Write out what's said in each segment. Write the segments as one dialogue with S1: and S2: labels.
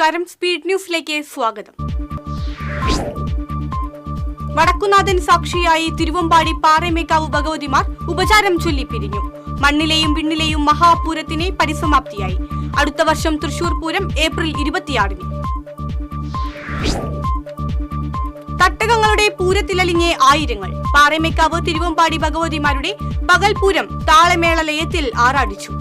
S1: നമസ്കാരം. സ്പീഡ് ന്യൂസിലേക്ക് സ്വാഗതം. വടക്കുനാഥൻ സാക്ഷിയായി തിരുവമ്പാടി പാറമേക്കാവ് ഭഗവതിമാർ ഉപചാരം ചൊല്ലി പിരിഞ്ഞു. മണ്ണിലെയും വിണ്ണിലെയും മഹാപൂരത്തിന് പരിസമാപ്തിയായി. അടുത്ത വർഷം തൃശൂർ പൂരം ഏപ്രിൽ 26-ന്. തട്ടകങ്ങളുടെ പൂരത്തിലലിഞ്ഞ് ആയിരങ്ങൾ. പാറമേക്കാവ് തിരുവമ്പാടി ഭഗവതിമാരുടെ പകൽപൂരം താളമേള ലയത്തിൽ ആറാടിച്ചു.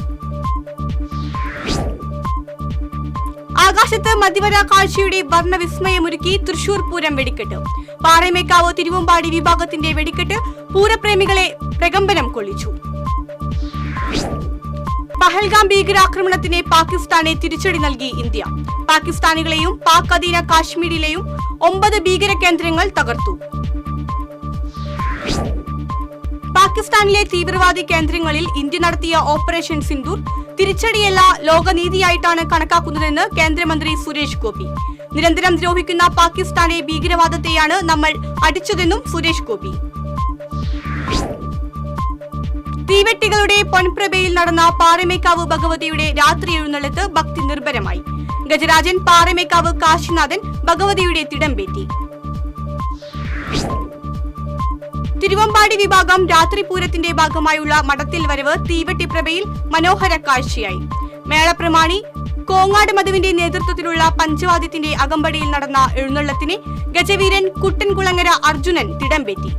S1: ആകാശത്ത് മധ്യവര കാഴ്ചയുടെ വർണ്ണവിസ്മയമൊരുക്കി തൃശൂർ പൂരം വെടിക്കെട്ട്. പാറമേക്കാവ് തിരുവമ്പാടി വിഭാഗത്തിന്റെ വെടിക്കെട്ട് പൂരപ്രേമികളെ പ്രകമ്പനം കൊള്ളിച്ചു. പഹൽഗാം ഭീകരാക്രമണത്തിന് പാകിസ്ഥാനെ തിരിച്ചടി നൽകി ഇന്ത്യ. പാകിസ്ഥാനികളെയും പാക് അധീന കാശ്മീരിലെയും 9 ഭീകര കേന്ദ്രങ്ങൾ തകർത്തു. പാകിസ്ഥാനിലെ തീവ്രവാദി കേന്ദ്രങ്ങളിൽ ഇന്ത്യ നടത്തിയ ഓപ്പറേഷൻ സിന്ദൂർ തിരിച്ചടിയല്ല, ലോകനീതിയായിട്ടാണ് കണക്കാക്കുന്നതെന്ന് കേന്ദ്രമന്ത്രി സുരേഷ് ഗോപി. നിരന്തരം ദ്രോഹിക്കുന്ന പാകിസ്ഥാനെ ഭീകരവാദത്തെയാണ് നമ്മൾ അടിച്ചതെന്നും സുരേഷ് ഗോപി. തീവെട്ടികളുടെ പൊൻപ്രഭയിൽ നടന്ന പാറമേക്കാവ് ഭഗവതിയുടെ രാത്രി എഴുന്നള്ളത്ത് ഭക്തി നിർഭരമായി. ഗജരാജൻ പാറമേക്കാവ് കാശിനാഥൻ ഭഗവതിയുടെ തിടമ്പേറ്റി. തിരുവമ്പാടി വിഭാഗം രാത്രി പൂരത്തിന്റെ ഭാഗമായുള്ള മഠത്തിൽ വരവ് തീവെട്ടിപ്രഭയിൽ മനോഹര കാഴ്ചയായി. മേളപ്രമാണി കോങ്ങാട് മധുവിന്റെ നേതൃത്വത്തിലുള്ള പഞ്ചവാദ്യത്തിന്റെ അകമ്പടിയിൽ നടന്ന എഴുന്നള്ളത്തിന് ഗജവീരൻ കുട്ടൻകുളങ്ങര അർജുനൻ തിടമ്പേറ്റി.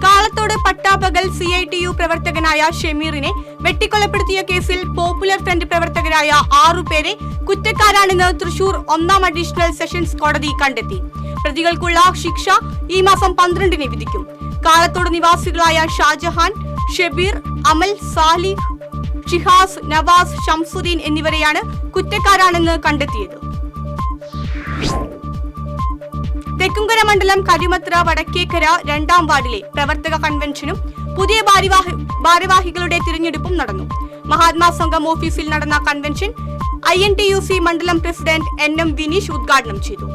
S1: കാളത്തോട് പട്ടാപകൽ CITU പ്രവർത്തകനായ ഷമീറിനെ വെട്ടിക്കൊലപ്പെടുത്തിയ കേസിൽ പോപ്പുലർ ഫ്രണ്ട് പ്രവർത്തകരായ 6 പേരെ കുറ്റക്കാരാണെന്ന് തൃശൂർ 1ാം അഡീഷണൽ സെഷൻസ് കോടതി കണ്ടെത്തി. പ്രതികൾക്കുള്ള ശിക്ഷ ഈ മാസം 12-ന് വിധിക്കും. കാളത്തോട് നിവാസികളായ ഷാജഹാൻ, ഷബീർ, അമൽ, സാലിഹ്, ഷിഹാസ്, നവാസ്, ഷംസുദ്ദീൻ എന്നിവരെയാണ് കുറ്റക്കാരാണെന്ന് കണ്ടെത്തിയത്. തെക്കുംകര മണ്ഡലം കരിമത്ര വടക്കേക്കര 2ാം വാർഡിലെ പ്രവർത്തക കൺവെൻഷനും പുതിയ ഭാരവാഹികളുടെ തിരഞ്ഞെടുപ്പും നടന്നു. മഹാത്മാ സംഘം ഓഫീസിൽ നടന്ന കൺവെൻഷൻ INTUC മണ്ഡലം പ്രസിഡന്റ് NM വിനീഷ് ഉദ്ഘാടനം ചെയ്തു.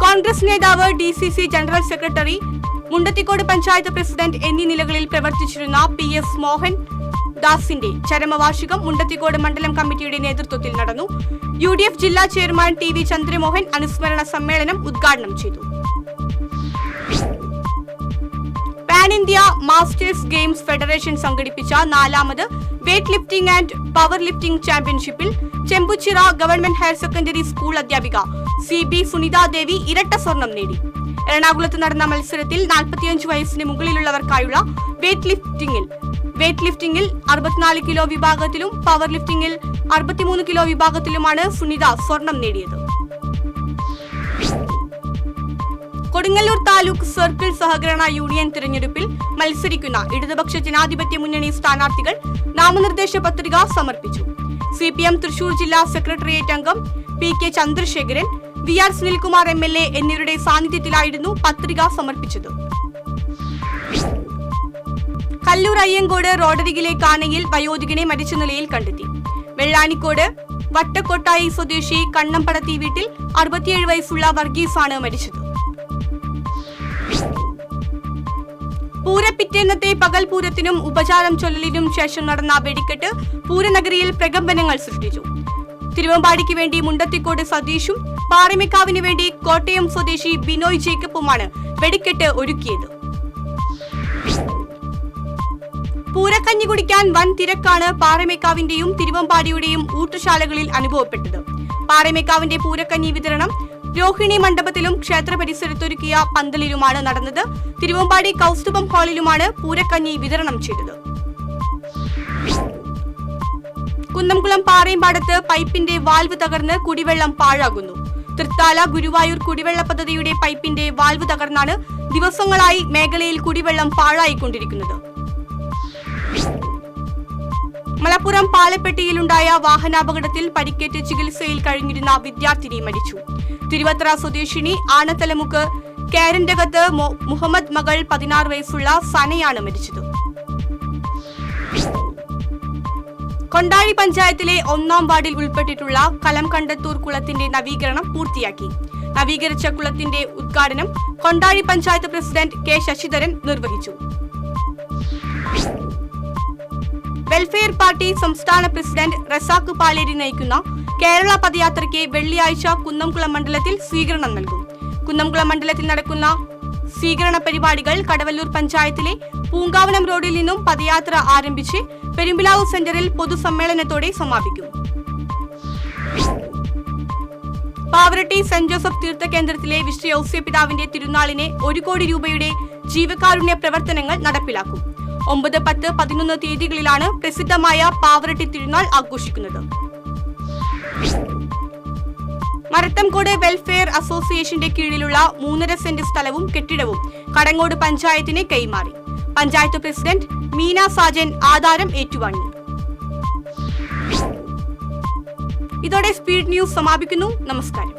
S1: കോൺഗ്രസ് നേതാവ്, DCC general secretary, Mundathikode panchayat president എന്നീ നിലകളിൽ പ്രവർത്തിച്ചിരുന്ന PS മോഹൻ ദാസിന്റെ ചരമവാർഷികം മുണ്ടത്തിക്കോട് മണ്ഡലം കമ്മിറ്റിയുടെ നേതൃത്വത്തിൽ നടന്നു. UDF ജില്ലാ ചെയർമാൻ TV ചന്ദ്രമോഹൻ അനുസ്മരണ സമ്മേളനം ഉദ്ഘാടനം ചെയ്തു. Pan India masters games federation സംഘടിപ്പിച്ച 4ാമത് weight lifting and power lifting ചാമ്പ്യൻഷിപ്പിൽ Chembuchira government higher secondary school അധ്യാപിക CB സുനിതാ ദേവി ഇരട്ട സ്വർണം നേടി. എറണാകുളത്ത് നടന്ന മത്സരത്തിൽ 45 വയസ്സിന് മുകളിലുള്ളവർക്കായുള്ള വെയ്റ്റ് ലിഫ്റ്റിംഗിൽ 64 കിലോ വിഭാഗത്തിലും പവർ ലിഫ്റ്റിംഗിൽ 63 കിലോ വിഭാഗത്തിലുമാണ് സുനിത സ്വർണം നേടിയത്. കൊടുങ്ങല്ലൂർ താലൂക്ക് സർക്കിൾ സഹകരണ യൂണിയൻ തിരഞ്ഞെടുപ്പിൽ മത്സരിക്കുന്ന ഇടതുപക്ഷ ജനാധിപത്യ മുന്നണി സ്ഥാനാർത്ഥികൾ നാമനിർദ്ദേശ പത്രിക സമർപ്പിച്ചു. CPM തൃശൂർ ജില്ലാ സെക്രട്ടേറിയറ്റ് അംഗം PK Chandrasekharan, VR Sunilkumar MLA എന്നിവരുടെ സാന്നിധ്യത്തിലായിരുന്നു പത്രിക സമർപ്പിച്ചത്. കല്ലൂർ അയ്യങ്കോട് റോഡരികിലെ കാനയിൽ വയോധികനെ മരിച്ച നിലയിൽ കണ്ടെത്തി. വെള്ളാനിക്കോട് വട്ടക്കൊട്ടായി സ്വദേശി കണ്ണമ്പടത്തി വീട്ടിൽ 67 വയസ്സുള്ള വർഗീസാണ് മരിച്ചത്. പൂരപ്പിറ്റേന്നത്തെ പകൽപൂരത്തിനും ഉപചാരം ചൊല്ലലിനും ശേഷം നടന്ന വെടിക്കെട്ട് പൂരനഗരിയിൽ പ്രകമ്പനങ്ങൾ സൃഷ്ടിച്ചു. തിരുവമ്പാടിക്ക് വേണ്ടി മുണ്ടത്തിക്കോട് സതീഷും പാറമേക്കാവിന് വേണ്ടി കോട്ടയം സ്വദേശി ബിനോയ് ജേക്കബുമാണ് വെടിക്കെട്ട് ഒരുക്കിയത്. പൂരക്കഞ്ഞി കുടിക്കാൻ വൻ തിരക്കാണ് പാറമേക്കാവിന്റെയും തിരുവമ്പാടിയുടെയും ഊട്ടുശാലകളിൽ അനുഭവപ്പെട്ടത്. പാറമേക്കാവിന്റെ പൂരക്കഞ്ഞി വിതരണം രോഹിണി മണ്ഡപത്തിലും ക്ഷേത്ര പരിസരത്തൊരുക്കിയ പന്തലിലുമാണ് നടന്നത്. തിരുവമ്പാടി കൗസ്തുഭം ഹാളിലുമാണ് പൂരക്കഞ്ഞി വിതരണം ചെയ്തത്. കുന്നംകുളം പാറയമ്പാടത്ത് പൈപ്പിന്റെ വാൽവ് തകർന്ന് കുടിവെള്ളം പാഴാകുന്നു. തൃത്താല ഗുരുവായൂർ കുടിവെള്ള പദ്ധതിയുടെ പൈപ്പിന്റെ വാൽവ് തകർന്നാണ് ദിവസങ്ങളായി മേഖലയിൽ കുടിവെള്ളം പാഴായിക്കൊണ്ടിരിക്കുന്നത്. മലപ്പുറം പാലപ്പെട്ടിയിലുണ്ടായ വാഹനാപകടത്തിൽ പരിക്കേറ്റ് ചികിത്സയിൽ കഴിഞ്ഞിരുന്ന വിദ്യാർത്ഥിനി മരിച്ചു. തിരുവത്ര സ്വദേശിനി ആനത്തലമുക്ക് കാരന്റകത്ത് മുഹമ്മദ് മകൾ 16 വയസ്സുള്ള സനയാണ് മരിച്ചത്. കൊണ്ടാഴി പഞ്ചായത്തിലെ 1ാം വാർഡിൽ ഉൾപ്പെട്ടിട്ടുള്ള കലംകണ്ടത്തൂർ കുളത്തിന്റെ നവീകരണം പൂർത്തിയാക്കി. നവീകരിച്ച കുളത്തിന്റെ ഉദ്ഘാടനം കൊണ്ടാഴി പഞ്ചായത്ത് പ്രസിഡന്റ് K ശശിധരൻ നിർവഹിച്ചു. വെൽഫെയർ പാർട്ടി സംസ്ഥാന പ്രസിഡന്റ് റസാഖ് പാലേരി നയിക്കുന്ന കേരള പദയാത്രയ്ക്ക് വെള്ളിയാഴ്ച കുന്നംകുളം മണ്ഡലത്തിൽ സ്വീകരണം നൽകും. കുന്നംകുളം മണ്ഡലത്തിൽ നടക്കുന്ന സ്വീകരണ പരിപാടികൾ കടവല്ലൂർ പഞ്ചായത്തിലെ പൂങ്കാവനം റോഡിൽ നിന്നും പദയാത്ര ആരംഭിച്ച് പെരുമ്പിലാവ് സെന്ററിൽ പൊതുസമ്മേളനത്തോടെ സമാപിക്കും. പാവറട്ടി സെന്റ് ജോസഫ് തീർത്ഥ കേന്ദ്രത്തിലെ വിശുദ്ധ ഔസേപ്പിതാവിന്റെ തിരുനാളിന് 1 കോടി രൂപയുടെ ജീവകാരുണ്യ പ്രവർത്തനങ്ങൾ നടപ്പിലാക്കും. 9, 10, 11 തീയതികളിലാണ് പ്രസിദ്ധമായ പാവറട്ടി തിരുനാൾ ആഘോഷിക്കുന്നത്. മരത്തംകോട് വെൽഫെയർ അസോസിയേഷന്റെ കീഴിലുള്ള 3.5 സെന്റ് സ്ഥലവും കെട്ടിടവും കടങ്ങോട് പഞ്ചായത്തിന് കൈമാറി. പഞ്ചായത്ത് പ്രസിഡന്റ് മീന സാജൻ ആധാരം ഏറ്റുവാങ്ങി. ഇതോടെ സ്പീഡ് ന്യൂസ് സമാപിക്കുന്നു. നമസ്കാരം.